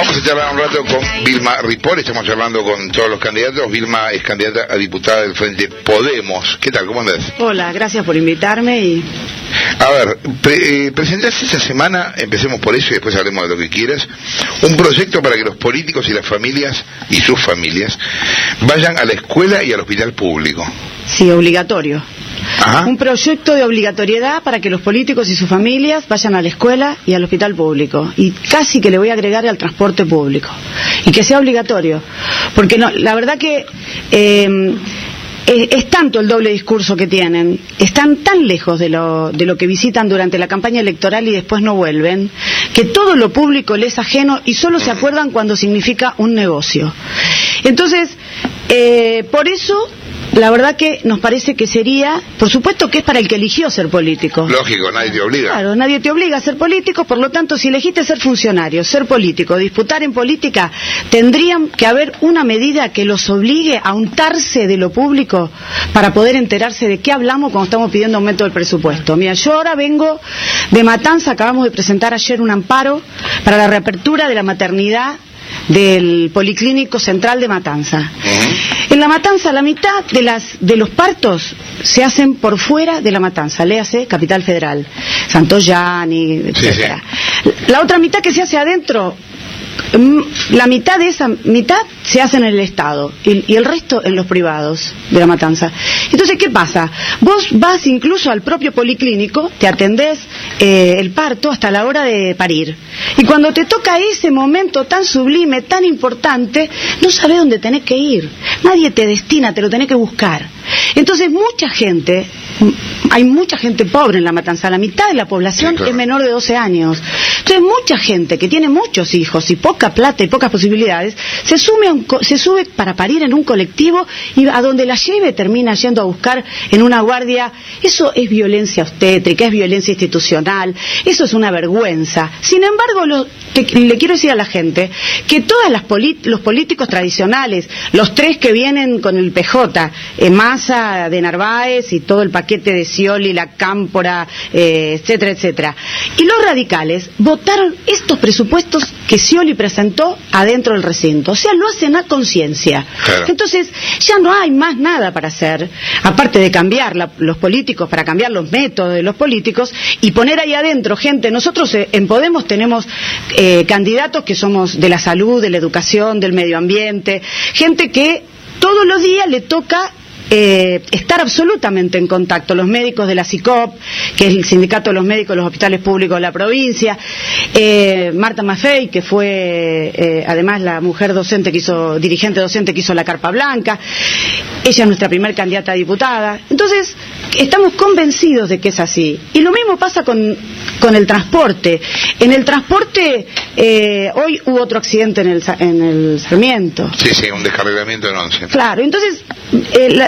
Vamos a charlar un rato con Vilma Ripoll, estamos charlando con todos los candidatos. Vilma es candidata a diputada del Frente Podemos. ¿Qué tal? ¿Cómo andás? Hola, gracias por invitarme. A ver, presentaste esta semana, empecemos por eso y después hablemos de lo que quieras, un proyecto para que los políticos y las familias, y sus familias, vayan a la escuela y al hospital público. Sí, obligatorio. Ajá. Un proyecto de obligatoriedad para que los políticos y sus familias vayan a la escuela y al hospital público. Y casi que le voy a agregar al transporte público. Y que sea obligatorio. Porque no, la verdad que es tanto el doble discurso que tienen, están tan lejos de lo que visitan durante la campaña electoral y después no vuelven, que todo lo público les es ajeno y solo se acuerdan cuando significa un negocio. Entonces, por eso, la verdad que nos parece que sería, por supuesto que es para el que eligió ser político. Lógico, nadie te obliga. Claro, nadie te obliga a ser político, por lo tanto, si elegiste ser funcionario, ser político, disputar en política, tendrían que haber una medida que los obligue a untarse de lo público para poder enterarse de qué hablamos cuando estamos pidiendo aumento del presupuesto. Mira, yo ahora vengo de Matanza, acabamos de presentar ayer un amparo para la reapertura de la maternidad del Policlínico Central de Matanza. En la Matanza, la mitad de los partos se hacen por fuera de la Matanza, léase Capital Federal, Santoyani, etcétera. Sí. La otra mitad que se hace adentro, la mitad de esa mitad se hace en el Estado y el resto en los privados de la Matanza. Entonces, ¿qué pasa? Vos vas incluso al propio policlínico, te atendés el parto hasta la hora de parir. Y cuando te toca ese momento tan sublime, tan importante, no sabés dónde tenés que ir. Nadie te destina, te lo tenés que buscar. Entonces, hay mucha gente pobre en la Matanza. La mitad de la población es menor de 12 años. Entonces, mucha gente que tiene muchos hijos y poca plata y pocas posibilidades, se sube para parir en un colectivo y a donde la lleve termina yendo a buscar en una guardia. Eso es violencia obstétrica, es violencia institucional, eso es una vergüenza. Sin embargo, le quiero decir a la gente que todos los políticos tradicionales, los tres que vienen con el PJ, Massa, de Narváez y todo el paquete de Scioli, la Cámpora, etcétera, etcétera, y los radicales votaron estos presupuestos que Scioli presentó adentro del recinto. O sea, lo hacen a conciencia. Claro. Entonces, ya no hay más nada para hacer, aparte de cambiar los políticos, para cambiar los métodos de los políticos y poner ahí adentro gente. Nosotros en Podemos tenemos candidatos que somos de la salud, de la educación, del medio ambiente, gente que todos los días le toca estar absolutamente en contacto, los médicos de la SICOP, que es el sindicato de los médicos de los hospitales públicos de la provincia, Marta Maffei, que fue además la mujer docente dirigente docente que hizo la Carpa Blanca, ella es nuestra primer candidata a diputada. Entonces, estamos convencidos de que es así. Y lo mismo pasa con el transporte. En el transporte, hoy hubo otro accidente en el Sarmiento. Sí, un descarrilamiento en 11. Claro, entonces,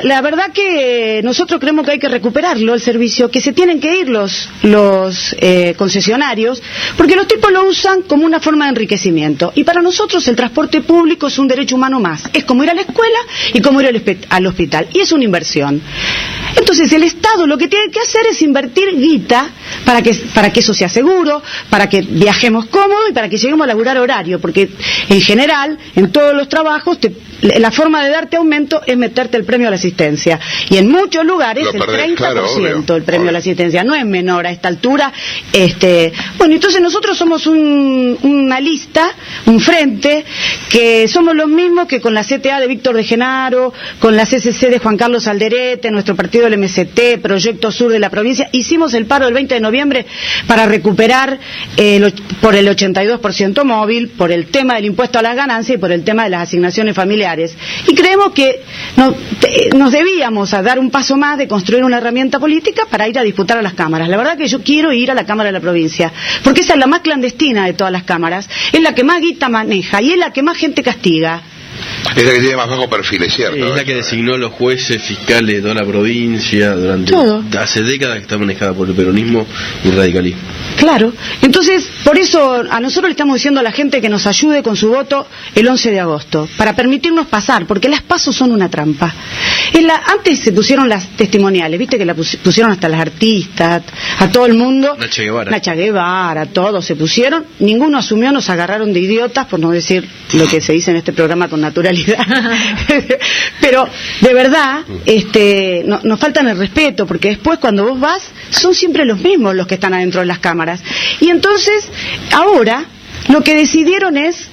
la verdad que nosotros creemos que hay que recuperarlo, el servicio, que se tienen que ir los concesionarios, porque los tipos lo usan como una forma de enriquecimiento. Y para nosotros el transporte público es un derecho humano más. Es como ir a la escuela y como ir al hospital. Y es una inversión. Entonces el Estado lo que tiene que hacer es invertir guita para que eso sea seguro, para que viajemos cómodo y para que lleguemos a laburar horario, porque en general, en todos los trabajos, la forma de darte aumento es meterte el premio a la asistencia. Y en muchos lugares el 30% el premio a la asistencia. No es menor a esta altura. Bueno, entonces nosotros somos una lista, un frente, que somos los mismos que con la CTA de Víctor de Genaro, con la CCC de Juan Carlos Alderete, nuestro partido del MST, Proyecto Sur de la provincia, hicimos el paro el 20 de noviembre para recuperar por el 82% móvil, por el tema del impuesto a las ganancias y por el tema de las asignaciones familiares. Y creemos que nos debíamos a dar un paso más de construir una herramienta política para ir a disputar a las cámaras. La verdad que yo quiero ir a la Cámara de la Provincia, porque esa es la más clandestina de todas las cámaras, es la que más guita maneja y es la que más gente castiga. Es la que tiene más bajo perfil, es cierto. Es la que designó los jueces fiscales de toda la provincia durante hace décadas que está manejada por el peronismo y el radicalismo. Claro, entonces por eso a nosotros le estamos diciendo a la gente que nos ayude con su voto el 11 de agosto, para permitirnos pasar, porque las pasos son una trampa. Antes se pusieron las testimoniales, viste que la pusieron hasta las artistas, a todo el mundo. Nacha Guevara, todos se pusieron, ninguno asumió, nos agarraron de idiotas, por no decir lo que se dice en este programa con naturalidad. Pero de verdad nos faltan el respeto, porque después cuando vos vas son siempre los mismos los que están adentro de las cámaras. Y entonces ahora lo que decidieron es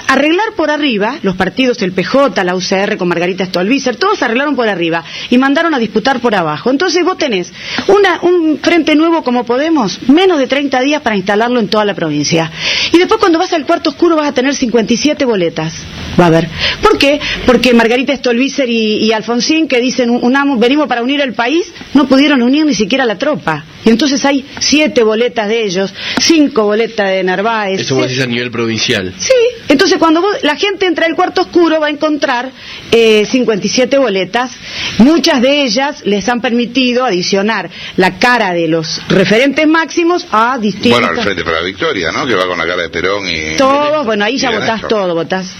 arreglar por arriba, los partidos, el PJ, la UCR con Margarita Stolbizer, todos arreglaron por arriba y mandaron a disputar por abajo. Entonces vos tenés un frente nuevo como Podemos, menos de 30 días para instalarlo en toda la provincia. Y después cuando vas al cuarto oscuro vas a tener 57 boletas. Va a haber. ¿Por qué? Porque Margarita Stolbizer y Alfonsín, que dicen venimos para unir el país, no pudieron unir ni siquiera la tropa. Y entonces hay 7 boletas de ellos, 5 boletas de Narváez. Eso vos decís a nivel provincial. Sí, entonces cuando la gente entra al cuarto oscuro va a encontrar 57 boletas. Muchas de ellas les han permitido adicionar la cara de los referentes máximos a distintos... Bueno, el Frente para la Victoria, ¿no? Que va con la cara de Perón y... Todo, bueno, ahí ya votás todo, votás...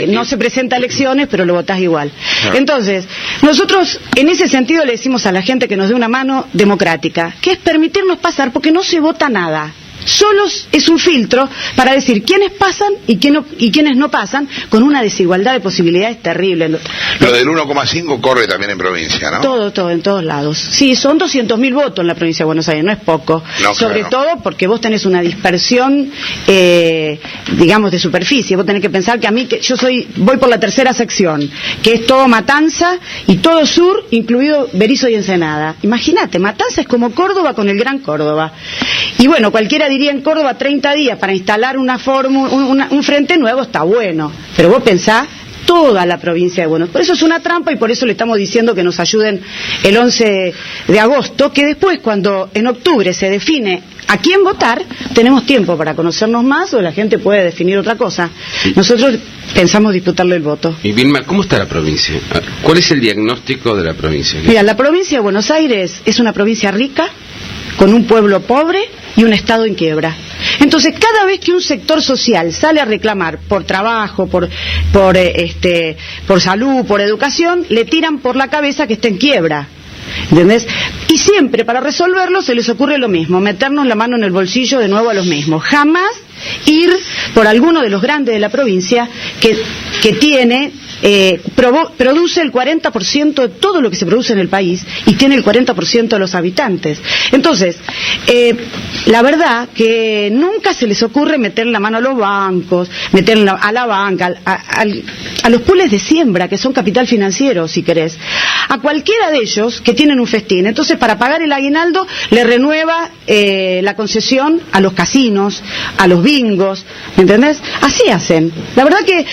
no se presenta a elecciones, pero lo votás igual. Entonces, nosotros en ese sentido le decimos a la gente que nos dé una mano democrática, que es permitirnos pasar, porque no se vota nada. Solo es un filtro para decir quiénes pasan y quiénes no pasan, con una desigualdad de posibilidades terrible. Lo del 1,5 corre también en provincia, ¿no? Todo, en todos lados. Sí, son 200.000 votos en la provincia de Buenos Aires, no es poco. No, sobre todo porque vos tenés una dispersión, digamos, de superficie. Vos tenés que pensar que yo voy por la tercera sección, que es todo Matanza y todo sur, incluido Berisso y Ensenada. Imagínate, Matanza es como Córdoba con el Gran Córdoba. Y bueno, cualquiera diría en Córdoba 30 días para instalar un frente nuevo está bueno, pero vos pensá toda la provincia de Buenos Aires. Por eso es una trampa y por eso le estamos diciendo que nos ayuden el 11 de agosto, que después cuando en octubre se define a quién votar, tenemos tiempo para conocernos más o la gente puede definir otra cosa. Nosotros pensamos disputarle el voto. Y Vilma, ¿cómo está la provincia? ¿Cuál es el diagnóstico de la provincia? Mira, la provincia de Buenos Aires es una provincia rica, con un pueblo pobre y un Estado en quiebra. Entonces, cada vez que un sector social sale a reclamar por trabajo, por salud, por educación, le tiran por la cabeza que está en quiebra. ¿Entendés? Y siempre para resolverlo se les ocurre lo mismo, meternos la mano en el bolsillo de nuevo a los mismos. Jamás ir por alguno de los grandes de la provincia que tiene... produce el 40% de todo lo que se produce en el país y tiene el 40% de los habitantes. Entonces, la verdad que nunca se les ocurre meter la mano a los bancos, meter a la banca, a los pools de siembra, que son capital financiero, si querés, a cualquiera de ellos que tienen un festín. Entonces, para pagar el aguinaldo, le renueva la concesión a los casinos, a los bingos, ¿me entendés? Así hacen. La verdad que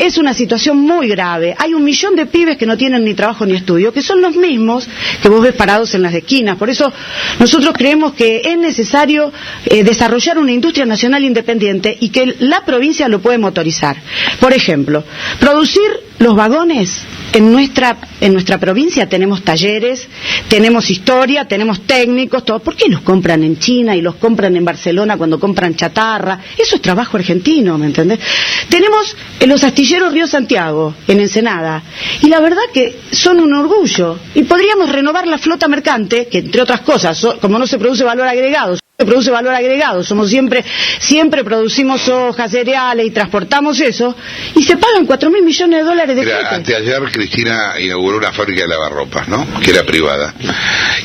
es una situación muy grave. Hay 1 millón de pibes que no tienen ni trabajo ni estudio, que son los mismos que vos ves parados en las esquinas. Por eso nosotros creemos que es necesario desarrollar una industria nacional independiente y que la provincia lo puede motorizar. Por ejemplo, producir los vagones. En nuestra provincia tenemos talleres, tenemos historia, tenemos técnicos, todo. ¿Por qué los compran en China y los compran en Barcelona cuando compran chatarra? Eso es trabajo argentino, ¿me entendés? Tenemos los astilleros Río Santiago, en Ensenada, y la verdad que son un orgullo. Y podríamos renovar la flota mercante, que entre otras cosas, como no se produce valor agregado, somos siempre producimos hojas, cereales y transportamos eso, y se pagan $4.000 millones de flete. Anteayer Cristina inauguró una fábrica de lavarropas, ¿no? Que era privada.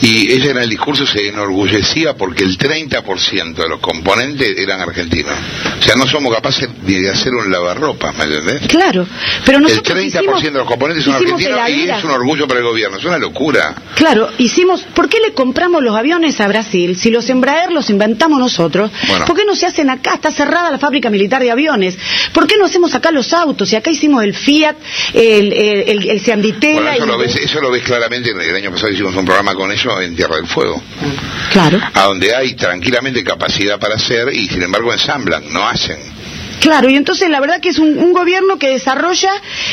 Y ella en el discurso se enorgullecía porque el 30% de los componentes eran argentinos. O sea, no somos capaces de hacer un lavarropas, ¿me entendés? Claro, pero nosotros el 30% de los componentes son argentinos y es un orgullo para el gobierno, es una locura. Claro, ¿por qué le compramos los aviones a Brasil si los Embraer los inventamos nosotros? Bueno. ¿Por qué no se hacen acá? Está cerrada la fábrica militar de aviones. ¿Por qué no hacemos acá los autos? Y acá hicimos el Fiat, el Cianditela. Bueno, eso lo ves claramente. El año pasado hicimos un programa con eso en Tierra del Fuego. Claro. A donde hay tranquilamente capacidad para hacer y sin embargo ensamblan, no hacen. Claro, y entonces la verdad que es un gobierno que desarrolla,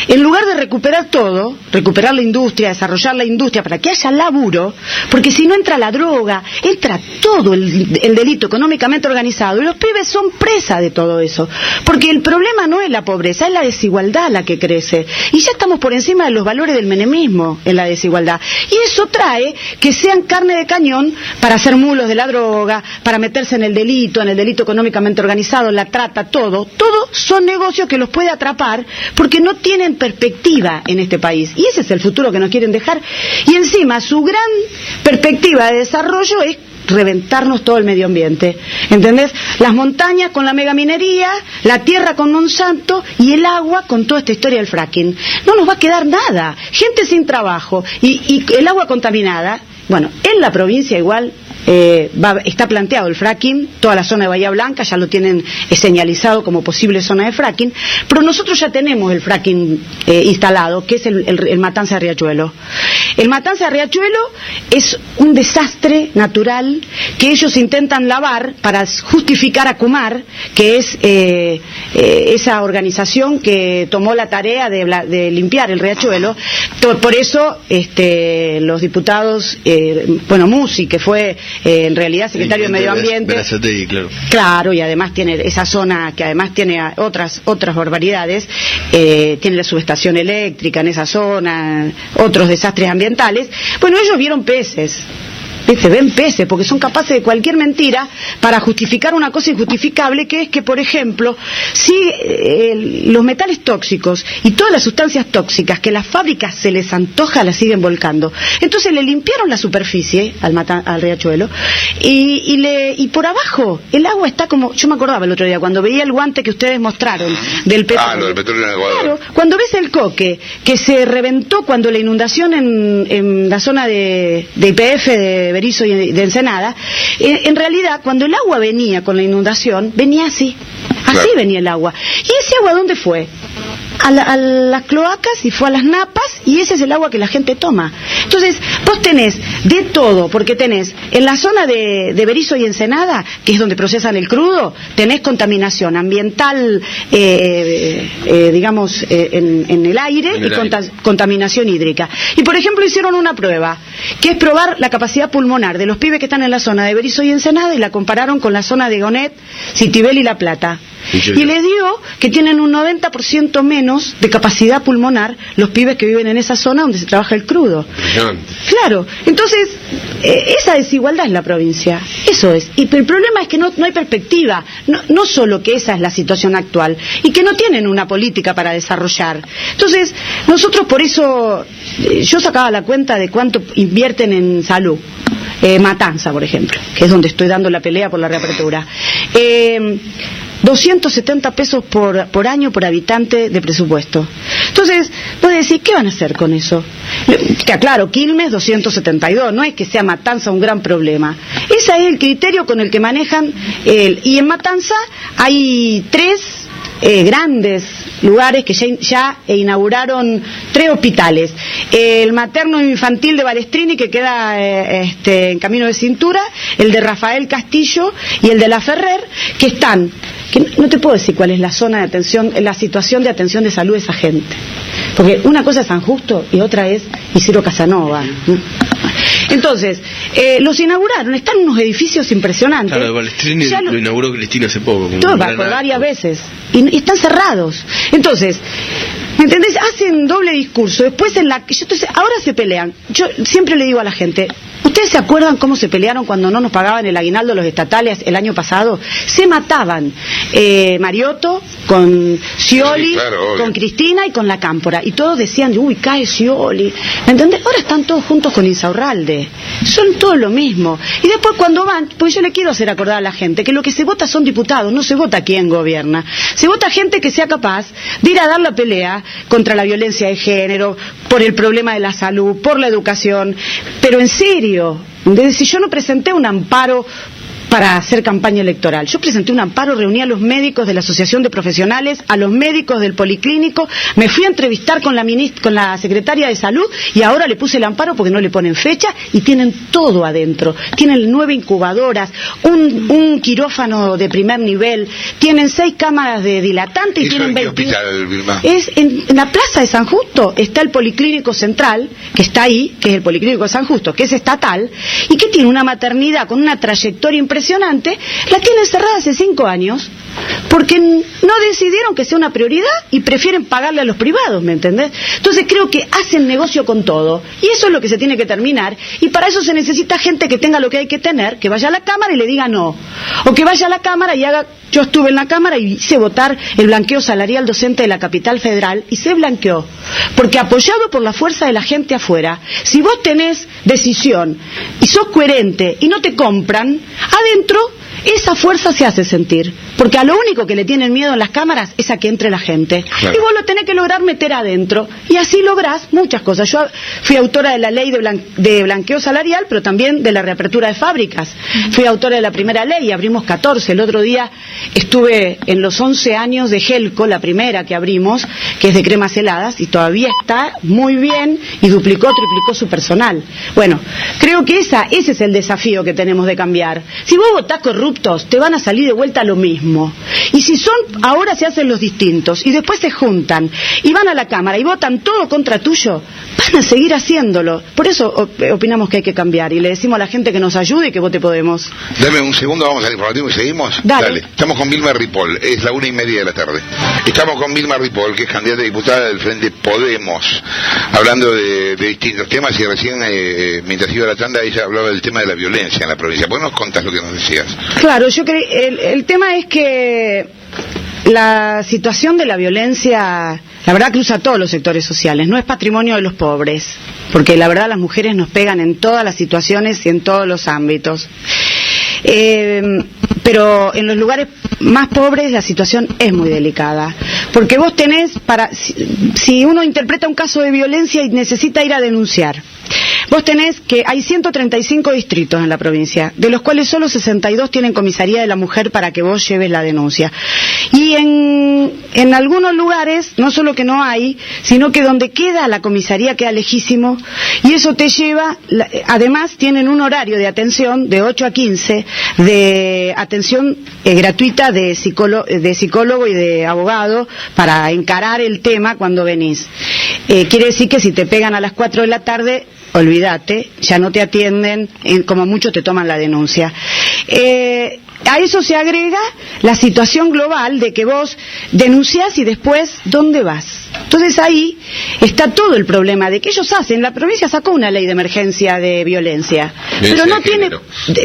en lugar de recuperar todo, recuperar la industria, desarrollar la industria para que haya laburo, porque si no entra la droga, entra todo el delito económicamente organizado, y los pibes son presa de todo eso, porque el problema no es la pobreza, es la desigualdad la que crece, y ya estamos por encima de los valores del menemismo en la desigualdad, y eso trae que sean carne de cañón para ser mulos de la droga, para meterse en el delito económicamente organizado, la trata, todo son negocios que los puede atrapar porque no tienen perspectiva en este país, y ese es el futuro que nos quieren dejar, y encima su gran perspectiva de desarrollo es reventarnos todo el medio ambiente, ¿entendés? Las montañas con la megaminería, la tierra con Monsanto y el agua con toda esta historia del fracking. No nos va a quedar nada, gente sin trabajo y el agua contaminada. Bueno, en la provincia igual está planteado el fracking, toda la zona de Bahía Blanca ya lo tienen señalizado como posible zona de fracking, pero nosotros ya tenemos el fracking instalado, que es el Matanza de Riachuelo. El Matanza de Riachuelo es un desastre natural que ellos intentan lavar para justificar a Kumar, que es esa organización que tomó la tarea de limpiar el riachuelo. Por eso los diputados, Musi, que fue en realidad secretario de Medio Ambiente, claro, y además tiene esa zona que además tiene otras barbaridades, tiene la subestación eléctrica en esa zona, otros desastres ambientales. Bueno, ellos vieron peces. Ven peces, porque son capaces de cualquier mentira para justificar una cosa injustificable, que es que, por ejemplo, si los metales tóxicos y todas las sustancias tóxicas que las fábricas se les antoja las siguen volcando. Entonces le limpiaron la superficie al riachuelo y por abajo el agua está como... Yo me acordaba el otro día cuando veía el guante que ustedes mostraron del petróleo. Lo del petróleo en Ecuador. Claro, cuando ves el coque que se reventó cuando la inundación en la zona de YPF de Berisso y de Ensenada, en realidad cuando el agua venía con la inundación, venía así claro. Venía el agua. ¿Y ese agua dónde fue? A las cloacas y fue a las napas, y ese es el agua que la gente toma. Entonces, vos tenés de todo, porque tenés en la zona de Berisso y Ensenada, que es donde procesan el crudo, tenés contaminación ambiental, digamos, en el aire y contaminación hídrica. Y, por ejemplo, hicieron una prueba, que es probar la capacidad pulmonar de los pibes que están en la zona de Berisso y Ensenada, y la compararon con la zona de Gonet, Citibel y La Plata. Y les dio que tienen un 90% menos de capacidad pulmonar los pibes que viven en esa zona donde se trabaja el crudo. Claro, entonces esa desigualdad es la provincia, eso es. Y el problema es que no hay perspectiva, no solo que esa es la situación actual, y que no tienen una política para desarrollar. Entonces, nosotros por eso, yo sacaba la cuenta de cuánto invierten en salud. Matanza, por ejemplo, que es donde estoy dando la pelea por la reapertura. 270 pesos por año por habitante de presupuesto. Entonces, vos decís, ¿qué van a hacer con eso? Te aclaro, Quilmes 272, no es que sea Matanza un gran problema. Ese es el criterio con el que manejan y en Matanza hay 3 grandes lugares que ya inauguraron 3 hospitales. El materno infantil de Balestrini, que queda en Camino de Cintura, el de Rafael Castillo y el de La Ferrer, que están... que no te puedo decir cuál es la zona de atención, la situación de atención de salud de esa gente, porque una cosa es San Justo y otra es Isidro Casanova. Entonces, los inauguraron, están en unos edificios impresionantes. Claro, de Balestrini lo inauguró Cristina hace poco. Por varias veces. Y están cerrados. Entonces, ¿me entendés? Hacen doble discurso. Después ahora se pelean. Yo siempre le digo a la gente, ¿ustedes se acuerdan cómo se pelearon cuando no nos pagaban el aguinaldo los estatales el año pasado? Se mataban Mariotto con Scioli, sí, claro, con Cristina y con la Cámpora. Y todos decían, uy, cae Scioli. ¿Me entendés? Ahora están todos juntos con Insaurralde. Son todos lo mismo. Y después cuando van, pues yo le quiero hacer acordar a la gente que lo que se vota son diputados, no se vota quién gobierna. Se vota gente que sea capaz de ir a dar la pelea contra la violencia de género, por el problema de la salud, por la educación, pero en serio. Si yo no presenté un amparo para hacer campaña electoral. Yo presenté un amparo, reuní a los médicos de la Asociación de Profesionales, a los médicos del Policlínico, me fui a entrevistar con la secretaria de Salud y ahora le puse el amparo porque no le ponen fecha y tienen todo adentro. Tienen 9 incubadoras, un quirófano de primer nivel, tienen 6 cámaras de dilatante y tienen 20. Hospital, Vilma? Es en la plaza de San Justo, está el Policlínico Central, que está ahí, que es el Policlínico de San Justo, que es estatal, y que tiene una maternidad con una trayectoria impresionante, la tienen cerrada hace 5 años, porque no decidieron que sea una prioridad y prefieren pagarle a los privados, ¿me entendés? Entonces creo que hacen negocio con todo, y eso es lo que se tiene que terminar, y para eso se necesita gente que tenga lo que hay que tener, que vaya a la Cámara y le diga no, o que vaya a la Cámara y haga... Yo estuve en la Cámara y hice votar el blanqueo salarial docente de la Capital Federal y se blanqueó, porque apoyado por la fuerza de la gente afuera, si vos tenés decisión y sos coherente y no te compran, adentro esa fuerza se hace sentir, porque a lo único que le tienen miedo en las cámaras es a que entre la gente, claro. Y vos lo tenés que lograr meter adentro, y así lográs muchas cosas. Yo fui autora de la ley de blanqueo salarial, pero también de la reapertura de fábricas. Fui autora de la primera ley, abrimos 14, el otro día estuve en los 11 años de Gelco, la primera que abrimos, que es de cremas heladas, y todavía está muy bien, y triplicó su personal. Bueno, creo que ese es el desafío que tenemos de cambiar. Si vos votás corruptos, te van a salir de vuelta lo mismo. Y si ahora se hacen los distintos, y después se juntan, y van a la Cámara, y votan todo contra tuyo, van a seguir haciéndolo. Por eso opinamos que hay que cambiar, y le decimos a la gente que nos ayude y que vote Podemos. Dame un segundo, vamos al informativo y seguimos. Dale. Estamos con Vilma Ripoll, es la 1:30 de la tarde. Estamos con Vilma Ripoll, que es candidata a diputada del Frente Podemos, hablando de distintos temas, y recién, mientras iba a la tanda, ella hablaba del tema de la violencia en la provincia. ¿Por qué nos contás lo que nos decías? Claro, el tema es que la situación de la violencia, la verdad, cruza todos los sectores sociales, no es patrimonio de los pobres, porque la verdad las mujeres nos pegan en todas las situaciones y en todos los ámbitos. Pero en los lugares más pobres la situación es muy delicada, porque vos tenés, si uno interpreta un caso de violencia y necesita ir a denunciar, vos tenés que hay 135 distritos en la provincia, de los cuales solo 62 tienen comisaría de la mujer para que vos lleves la denuncia. Y en algunos lugares, no solo que no hay, sino que donde queda la comisaría queda lejísimo, y eso te lleva, además tienen un horario de atención de 8 a 15, de atención gratuita de psicólogo y de abogado para encarar el tema cuando venís. Quiere decir que si te pegan a las 4 de la tarde, olvídate, ya no te atienden, como mucho te toman la denuncia. A eso se agrega la situación global de que vos denunciás y después, ¿dónde vas? Entonces ahí está todo el problema de que ellos hacen, la provincia sacó una ley de emergencia de violencia, pero no tiene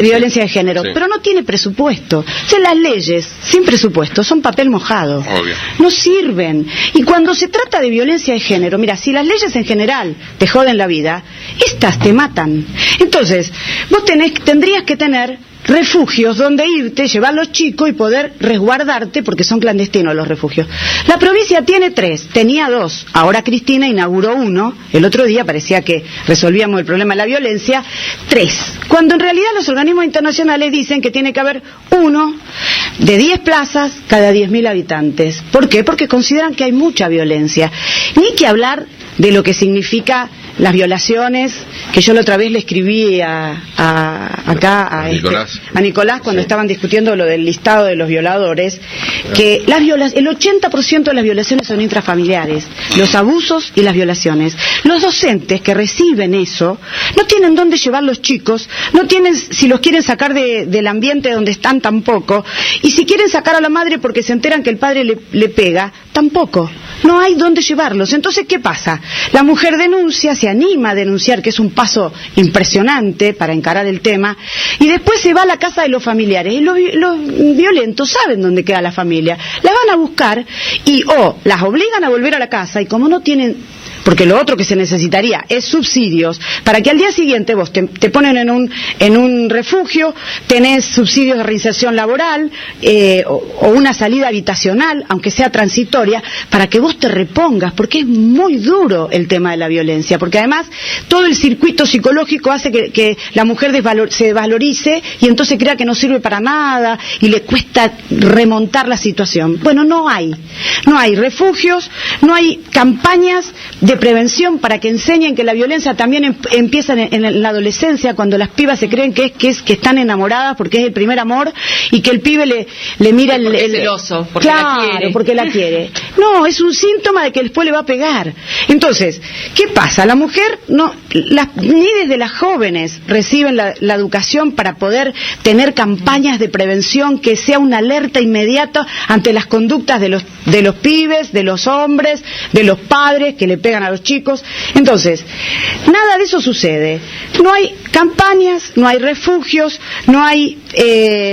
violencia de género, sí, pero no tiene presupuesto. O sea, las leyes sin presupuesto son papel mojado. Obvio. No sirven. Y cuando se trata de violencia de género, mira, si las leyes en general te joden la vida, estas te matan. Entonces, vos tendrías que tener refugios donde irte, llevar a los chicos y poder resguardarte, porque son clandestinos los refugios. La provincia tiene 3, tenía 2, ahora Cristina inauguró 1, el otro día parecía que resolvíamos el problema de la violencia, 3, cuando en realidad los organismos internacionales dicen que tiene que haber 1 de 10 plazas cada 10.000 habitantes. ¿Por qué? Porque consideran que hay mucha violencia. Ni que hablar de lo que significa las violaciones, que yo la otra vez le escribí a Nicolás cuando estaban discutiendo lo del listado de los violadores, que el 80% de las violaciones son intrafamiliares, los abusos y las violaciones. Los docentes que reciben eso no tienen dónde llevar los chicos, no tienen, si los quieren sacar del ambiente donde están, tampoco, y si quieren sacar a la madre porque se enteran que el padre le pega, tampoco. No hay dónde llevarlos. Entonces, ¿qué pasa? La mujer denuncia, se anima a denunciar, que es un paso impresionante para encarar el tema, y después se va a la casa de los familiares. Y los violentos saben dónde queda la familia. La van a buscar y las obligan a volver a la casa, y como no tienen porque lo otro que se necesitaría es subsidios, para que al día siguiente vos te ponen en un refugio, tenés subsidios de reinserción laboral, o una salida habitacional, aunque sea transitoria, para que vos te repongas, porque es muy duro el tema de la violencia, porque además todo el circuito psicológico hace que la mujer se desvalorice y entonces crea que no sirve para nada y le cuesta remontar la situación. Bueno, no hay refugios, no hay campañas de prevención para que enseñen que la violencia también empieza en la adolescencia, cuando las pibas se creen que están enamoradas porque es el primer amor y que el pibe le mira el celoso, porque claro, la quiere. Porque la quiere. No, es un síntoma de que después le va a pegar. Entonces, ¿qué pasa? La mujer ni desde las jóvenes reciben la educación para poder tener campañas de prevención, que sea una alerta inmediata ante las conductas de los pibes, de los hombres, de los padres que le pegan a los chicos. Entonces, nada de eso sucede. No hay campañas, no hay refugios, no hay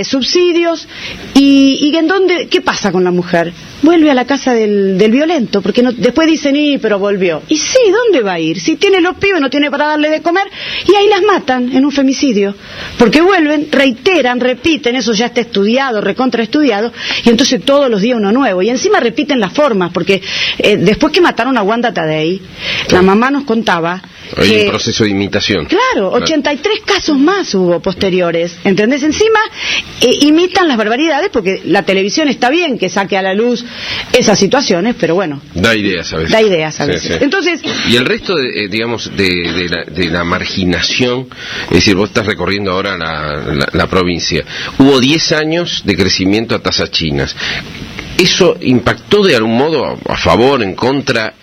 subsidios, y ¿en dónde? ¿Qué pasa con la mujer? Vuelve a la casa del violento, porque después dicen, pero volvió. Y sí, ¿dónde va a ir? Si tiene los pibes, no tiene para darle de comer, y ahí las matan en un femicidio. Porque vuelven, reiteran, repiten, eso ya está estudiado, recontraestudiado, y entonces todos los días uno nuevo. Y encima repiten las formas, porque después que mataron a Wanda Tadei, la mamá nos contaba hay un proceso de imitación. Claro, 83 casos más hubo posteriores, ¿entendés? Encima imitan las barbaridades, porque la televisión está bien que saque a la luz esas situaciones, pero bueno. Da ideas a veces. Sí. Entonces, y el resto, de la marginación, es decir, vos estás recorriendo ahora la provincia. Hubo 10 años de crecimiento a tasas chinas. ¿Eso impactó de algún modo a favor, en contra?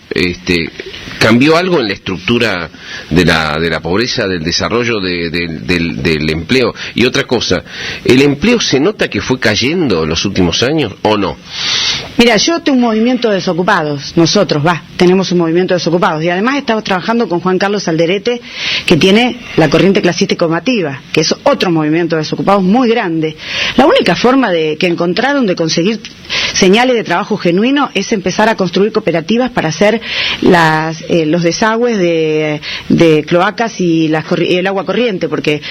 ¿Cambió algo en la estructura de la pobreza, del desarrollo del empleo? Y otra cosa, ¿el empleo se nota que fue cayendo en los últimos años o no? Mira, yo tengo un movimiento de desocupados, nosotros tenemos un movimiento de desocupados, y además estamos trabajando con Juan Carlos Alderete, que tiene la corriente clasista y combativa, que es otro movimiento de desocupados muy grande. La única forma que encontraron de conseguir señales de trabajo genuino es empezar a construir cooperativas para hacer los desagües de cloacas y el agua corriente, porque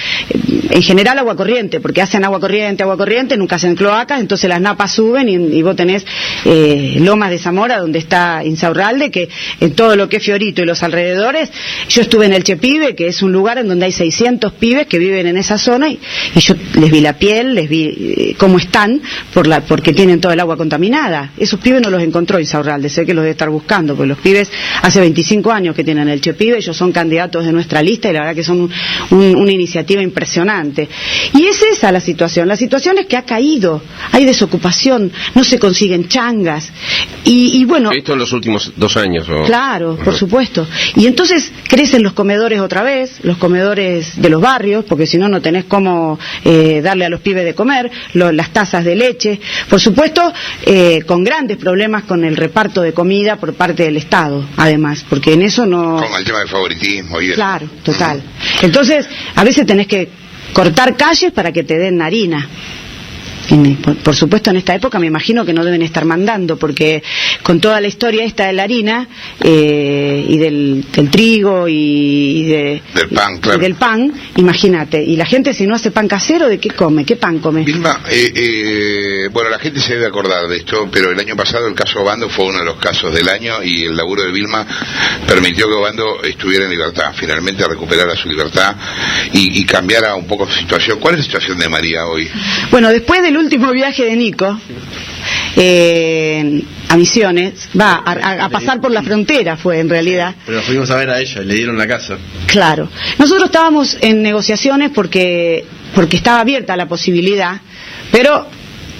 en general agua corriente, porque hacen agua corriente, nunca hacen cloacas, entonces las napas suben y vos tenés Lomas de Zamora, donde está Insaurralde, que en todo lo que es Fiorito y los alrededores. Yo estuve en el Chepibe, que es un lugar en donde hay 600 pibes que viven en esa zona, y yo les vi la piel, les vi cómo están, porque tienen todo el agua contaminada. Esos pibes no los encontró Insaurralde, sé que los debe estar buscando, porque los pibes hace 25 años que tienen el Chepibe, ellos son candidatos de nuestra lista, y la verdad que son una iniciativa impresionante. Y es esa la situación es que ha caído, hay desocupación, no se consiguen changas, y bueno... Esto en los últimos 2 años, ¿o? Claro, por supuesto. Y entonces crecen los comedores otra vez, los comedores de los barrios, porque si no, no tenés cómo darle a los pibes de comer, las tazas de leche, por supuesto, con grandes problemas con el reparto de comida por parte del Estado, además, porque en eso no... Con el tema del favoritismo y eso. Claro, total. Entonces, a veces tenés que cortar calles para que te den harina. Por supuesto, en esta época me imagino que no deben estar mandando, porque con toda la historia esta de la harina y del trigo del pan, claro. Y del pan, imagínate. Y la gente, si no hace pan casero, ¿de qué come? ¿Qué pan come? Vilma, bueno, la gente se debe acordar de esto, pero el año pasado el caso Obando fue uno de los casos del año, y el laburo de Vilma permitió que Obando estuviera en libertad, finalmente recuperara su libertad y cambiara un poco su situación. ¿Cuál es la situación de María hoy? Bueno, después del último viaje de Nico a Misiones, a pasar por la frontera fue en realidad. Pero fuimos a ver a ella, le dieron la casa. Claro. Nosotros estábamos en negociaciones porque estaba abierta la posibilidad, pero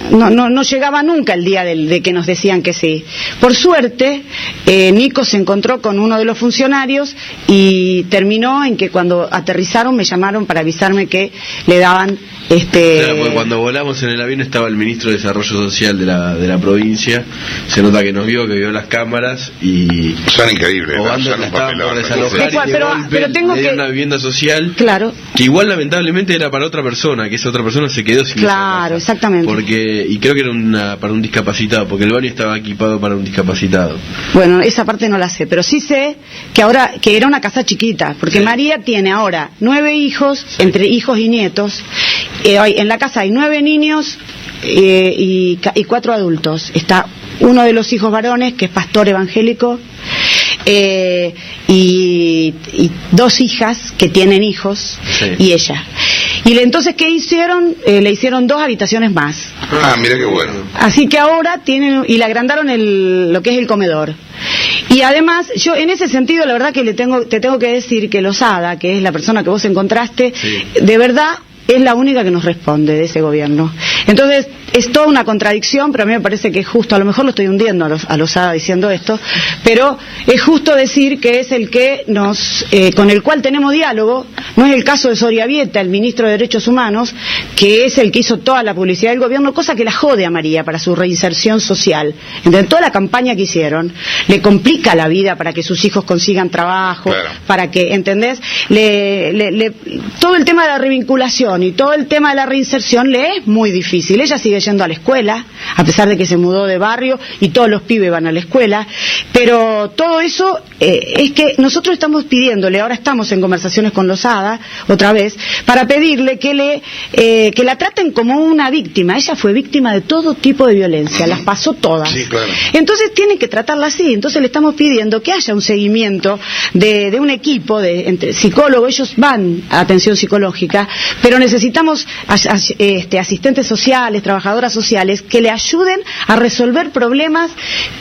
no llegaba nunca el día de que nos decían que sí. Por suerte, Nico se encontró con uno de los funcionarios y terminó en que cuando aterrizaron me llamaron para avisarme que le daban Claro, porque cuando volamos en el avión estaba el ministro de Desarrollo Social de la provincia. Se nota que nos vio, que vio las cámaras y... Son increíbles, Obando son estaba por desalojar, pero tengo que... una vivienda social, claro, que igual lamentablemente era para otra persona, que esa otra persona se quedó sin claro, esa casa, exactamente, porque y creo que era para un discapacitado, porque el baño estaba equipado para un discapacitado. Bueno, esa parte no la sé, pero sí sé que era una casa chiquita, porque sí. María tiene ahora 9 hijos, sí. Entre hijos y nietos. En la casa hay 9 niños y 4 adultos. Está uno de los hijos varones, que es pastor evangélico, y 2 hijas que tienen hijos, sí. Y ella. Y entonces, ¿qué hicieron? Le hicieron 2 habitaciones más. Ah, mira qué bueno. Así que ahora tienen, y le agrandaron lo que es el comedor. Y además, yo en ese sentido, la verdad que te tengo que decir que Lozada, que es la persona que vos encontraste, sí. De verdad es la única que nos responde de ese gobierno. Entonces, es toda una contradicción, pero a mí me parece que es justo, a lo mejor lo estoy hundiendo a Lozada diciendo esto, pero es justo decir que es el que con el cual tenemos diálogo. No es el caso de Soria Vieta, el ministro de Derechos Humanos, que es el que hizo toda la publicidad del gobierno, cosa que la jode a María para su reinserción social. Entonces, toda la campaña que hicieron le complica la vida para que sus hijos consigan trabajo, claro. Para que, ¿entendés? Todo el tema de la revinculación y todo el tema de la reinserción le es muy difícil. Ella sigue yendo a la escuela, a pesar de que se mudó de barrio y todos los pibes van a la escuela, pero todo eso es que nosotros estamos pidiéndole, ahora estamos en conversaciones con Lozada, otra vez, para pedirle que la traten como una víctima. Ella fue víctima de todo tipo de violencia, las pasó todas. Sí, claro. Entonces tienen que tratarla así. Entonces le estamos pidiendo que haya un seguimiento de un equipo entre psicólogos. Ellos van a atención psicológica, pero necesitamos asistentes sociales, trabajadoras sociales, que le ayuden a resolver problemas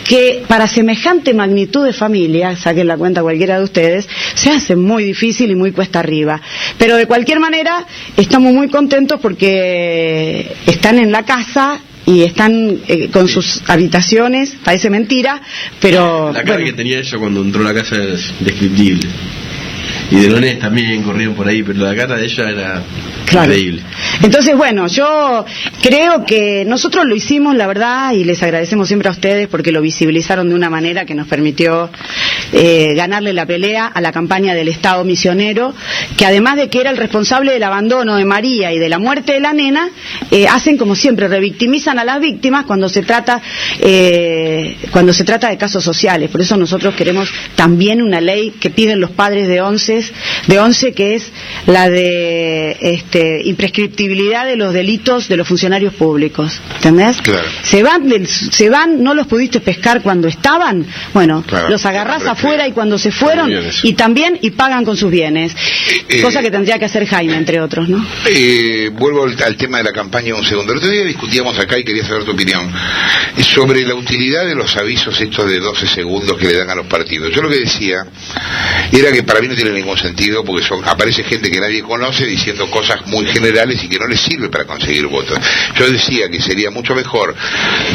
que para semejante magnitud de familia, saquen la cuenta cualquiera de ustedes, se hace muy difícil y muy cuesta arriba. Pero de cualquier manera estamos muy contentos porque están en la casa y están con sus habitaciones. Parece mentira, pero la cara que tenía ella cuando entró a la casa es indescriptible. Y de Lonés también corrían por ahí, pero la cara de ella era claro. Increíble. Entonces, bueno, yo creo que nosotros lo hicimos, la verdad, y les agradecemos siempre a ustedes porque lo visibilizaron de una manera que nos permitió ganarle la pelea a la campaña del Estado misionero, que además de que era el responsable del abandono de María y de la muerte de la nena, hacen como siempre, revictimizan a las víctimas cuando se trata de casos sociales. Por eso nosotros queremos también una ley que piden los padres de 11, que es la de imprescriptibilidad de los delitos de los funcionarios públicos, ¿entendés? Claro. Se van, no los pudiste pescar cuando estaban, bueno, claro. Los agarrás afuera y cuando se fueron, y pagan con sus bienes, cosa que tendría que hacer Jaime, entre otros, ¿no? Vuelvo al tema de la campaña un segundo. El otro día discutíamos acá y quería saber tu opinión sobre la utilidad de los avisos estos de 12 segundos que le dan a los partidos. Yo lo que decía era que para mí no tiene ningún sentido porque aparece gente que nadie conoce diciendo cosas muy generales y que no les sirve para conseguir votos. Yo decía que sería mucho mejor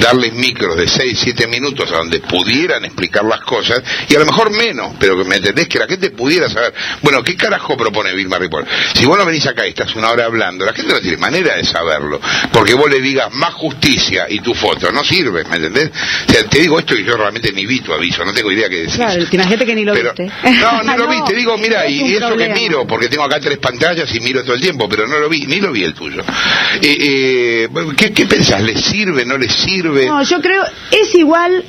darles micros de 6-7 minutos a donde pudieran explicar las cosas y a lo mejor menos, pero que me entendés, que la gente pudiera saber, bueno, ¿qué carajo propone Vilma Ripoll? Si vos no venís acá y estás una hora hablando, la gente no tiene manera de saberlo, porque vos le digas más justicia y tu foto, no sirve, ¿me entendés? O sea, te digo esto y yo realmente ni vi tu aviso, no tengo idea qué decís. Claro, imagínate que ni lo viste. No lo vi, te digo, mira, y eso problema. Que miro, porque tengo acá 3 pantallas y miro todo el tiempo, pero no lo vi, ni lo vi el tuyo. ¿Qué pensás? ¿Les sirve, no les sirve? No, yo creo, es igual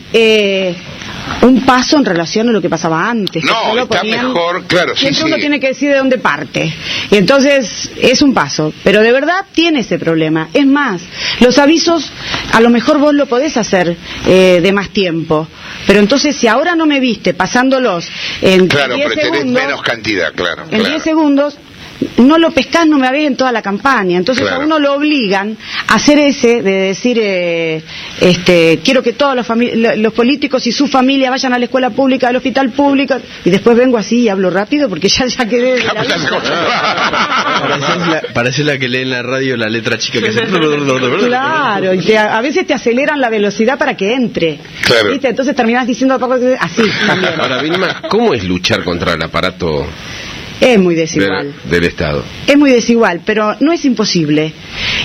un paso en relación a lo que pasaba antes. No, está mejor, claro, sí. Siempre uno tiene que decir de dónde parte. Y entonces es un paso, pero de verdad tiene ese problema. Es más, los avisos, a lo mejor vos lo podés hacer de más tiempo. Pero entonces, si ahora no me viste pasándolos en 10 segundos... Claro, pero tenés menos cantidad, claro. En 10 segundos... no lo pescás, no me habés en toda la campaña. Entonces claro. A uno lo obligan a hacer de decir quiero que todos los políticos y su familia vayan a la escuela pública, al hospital público, y después vengo así y hablo rápido porque ya quedé de parece la que lee en la radio la letra chica que hace claro, y a veces te aceleran la velocidad para que entre, claro. ¿Viste? Entonces terminás diciendo así también. Ahora, Vilma, ¿cómo es luchar contra el aparato? Es muy desigual. Del Estado. Es muy desigual, pero no es imposible.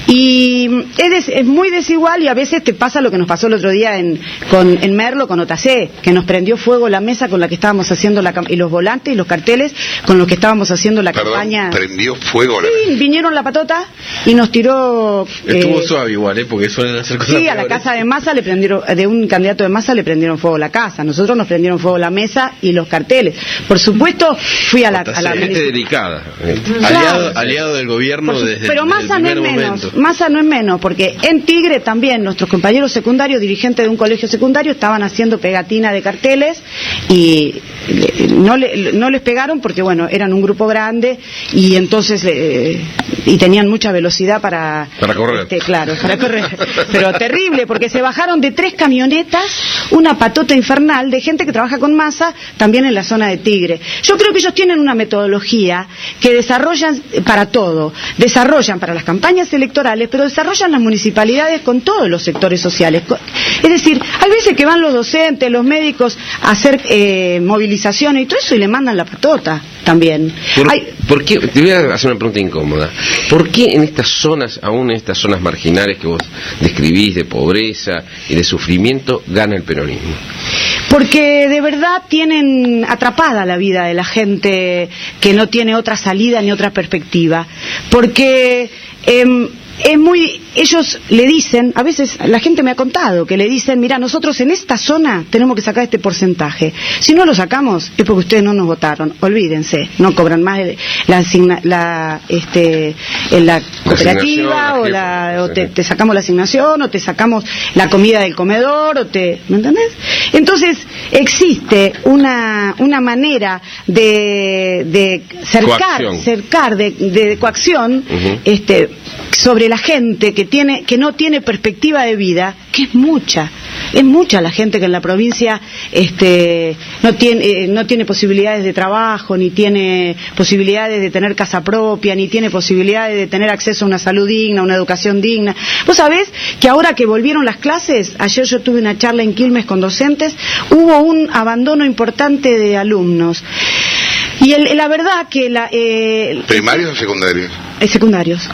Y es muy desigual, y a veces te pasa lo que nos pasó el otro día en Merlo con OTAC, que nos prendió fuego la mesa con la que estábamos haciendo y los volantes y los carteles con los que estábamos haciendo la campaña. ¿Prendió fuego la mesa? Sí, vinieron la patota y nos tiró... Estuvo suave igual, porque suelen hacer cosas Sí, a la casa de Massa de un candidato de Massa le prendieron fuego la casa. Nosotros nos prendieron fuego la mesa y los carteles. Por supuesto, fui a la gente delicada. Claro. Aliado del gobierno desde pero Massa el no es primer menos. momento. Massa no es menos, porque en Tigre también nuestros compañeros secundarios, dirigentes de un colegio secundario, estaban haciendo pegatina de carteles y no les pegaron porque, bueno, eran un grupo grande y entonces y tenían mucha velocidad para correr. Claro, para correr. Pero terrible, porque se bajaron de 3 camionetas, una patota infernal de gente que trabaja con Massa también en la zona de Tigre. Yo creo que ellos tienen una metodología que desarrollan para todo. Desarrollan para las campañas electorales, pero desarrollan las municipalidades con todos los sectores sociales. Es decir, hay veces que van los docentes, los médicos a hacer movilizaciones y todo eso y le mandan la patota también. ¿Por qué? Te voy a hacer una pregunta incómoda. ¿Por qué en estas zonas, aún en estas zonas marginales que vos describís de pobreza y de sufrimiento, gana el peronismo? Porque de verdad tienen atrapada la vida de la gente que no tiene otra salida ni otra perspectiva. Porque ellos le dicen, a veces la gente me ha contado que le dicen, mira, nosotros en esta zona tenemos que sacar este porcentaje. Si no lo sacamos es porque ustedes no nos votaron. Olvídense, no cobran más la cooperativa o te sacamos la asignación o te sacamos la comida del comedor ¿me entendés? Entonces existe una manera de cercar de coacción sobre la gente que no tiene perspectiva de vida, que es mucha la gente que en la provincia no tiene posibilidades de trabajo, ni tiene posibilidades de tener casa propia, ni tiene posibilidades de tener acceso a una salud digna, una educación digna. Vos sabés que ahora que volvieron las clases, ayer yo tuve una charla en Quilmes con docentes, hubo un abandono importante de alumnos. Y la verdad que ¿primarios o secundarios? Secundarios.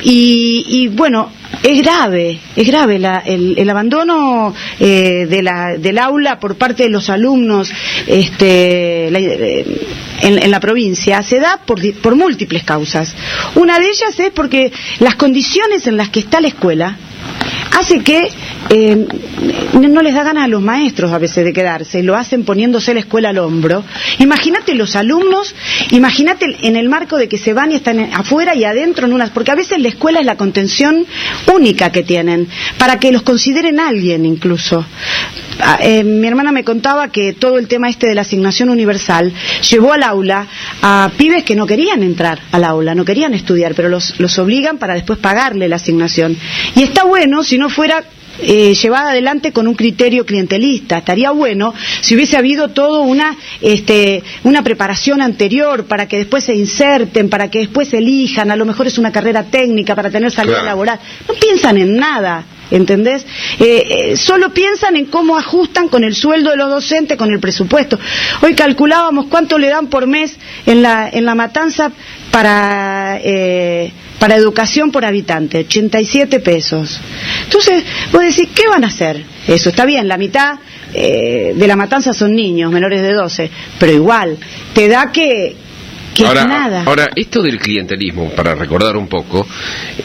Y bueno, es grave el abandono del aula por parte de los alumnos en la provincia. Se da por múltiples causas. Una de ellas es porque las condiciones en las que está la escuela hace que no les da ganas a los maestros a veces de quedarse, lo hacen poniéndose la escuela al hombro. Imagínate los alumnos, imagínate en el marco de que se van y están afuera y adentro porque a veces la escuela es la contención única que tienen, para que los consideren alguien incluso. Mi hermana me contaba que todo el tema de la asignación universal llevó al aula a pibes que no querían entrar al aula, no querían estudiar, pero los obligan para después pagarle la asignación. Y está bueno si no fuera llevada adelante con un criterio clientelista. Estaría bueno si hubiese habido todo una preparación anterior para que después se inserten, para que después elijan, a lo mejor es una carrera técnica para tener salida laboral. No piensan en nada, ¿entendés? Solo piensan en cómo ajustan con el sueldo de los docentes, con el presupuesto. Hoy calculábamos cuánto le dan por mes en la Matanza para educación por habitante, 87 pesos. Entonces, vos decís, ¿qué van a hacer? Eso está bien, la mitad de la Matanza son niños menores de 12, pero igual, te da que ahora, es nada. Ahora, esto del clientelismo, para recordar un poco,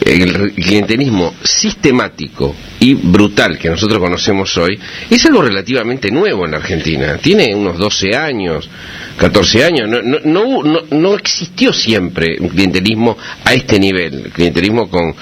el clientelismo sistemático y brutal que nosotros conocemos hoy, es algo relativamente nuevo en la Argentina. Tiene unos 12 años, 14 años, no existió siempre un clientelismo a este nivel, clientelismo con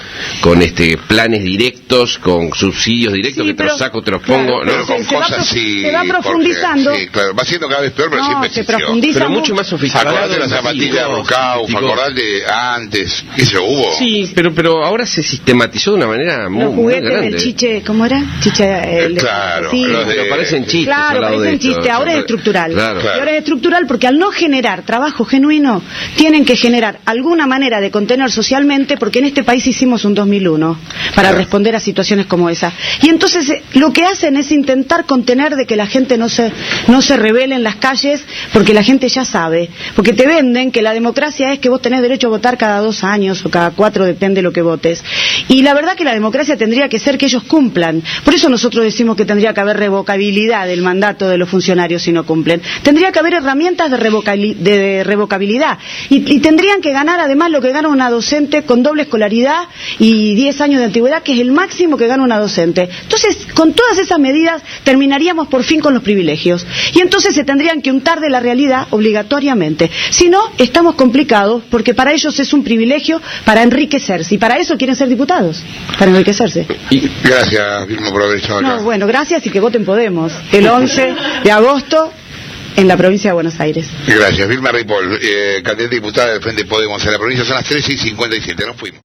planes directos, con subsidios directos, que te los saco, te los pongo, pero con cosas se va profundizando. Sí, claro, va siendo cada vez peor, pero siempre se existió. profundiza pero mucho más sofisticado. Acordate de las zapatillas de Rucau, acordate de antes, eso hubo. Sí, pero ahora se sistematizó de una manera muy grande. chiche, ¿cómo era? Chiche, claro, sí. Pero parecen chistes. Claro, parecen chistes, ahora es estructural. Claro. Y ahora es estructural porque al no generar trabajo genuino, tienen que generar alguna manera de contener socialmente, porque en este país hicimos un 2001 para responder a situaciones como esa. Y entonces lo que hacen es intentar contener de que la gente no se rebele en las calles, porque la gente ya sabe, porque te venden que la democracia es que vos tenés derecho a votar cada 2 años o cada 4, depende de lo que votes. Y la verdad que la democracia tendría que ser que ellos cumplan. Por eso nosotros decimos que tendría que haber revocabilidad del mandato de los funcionarios si no cumplen. Tendría que haber herramientas de revocabilidad. Y tendrían que ganar además lo que gana una docente con doble escolaridad y 10 años de antigüedad, que es el máximo que gana una docente. Entonces, con todas esas medidas terminaríamos por fin con los privilegios. Y entonces se tendrían que untar de la realidad obligatoriamente. Si no, estamos complicados, porque para ellos es un privilegio para enriquecerse. Y para eso quieren ser diputados, para enriquecerse. Gracias, Vilma, por haber estado acá. No, bueno, gracias y que voten Podemos. El 11 de agosto en la provincia de Buenos Aires. Gracias, Vilma Ripoll, candidata diputada del Frente Podemos en la provincia. Son las 13:57, nos fuimos.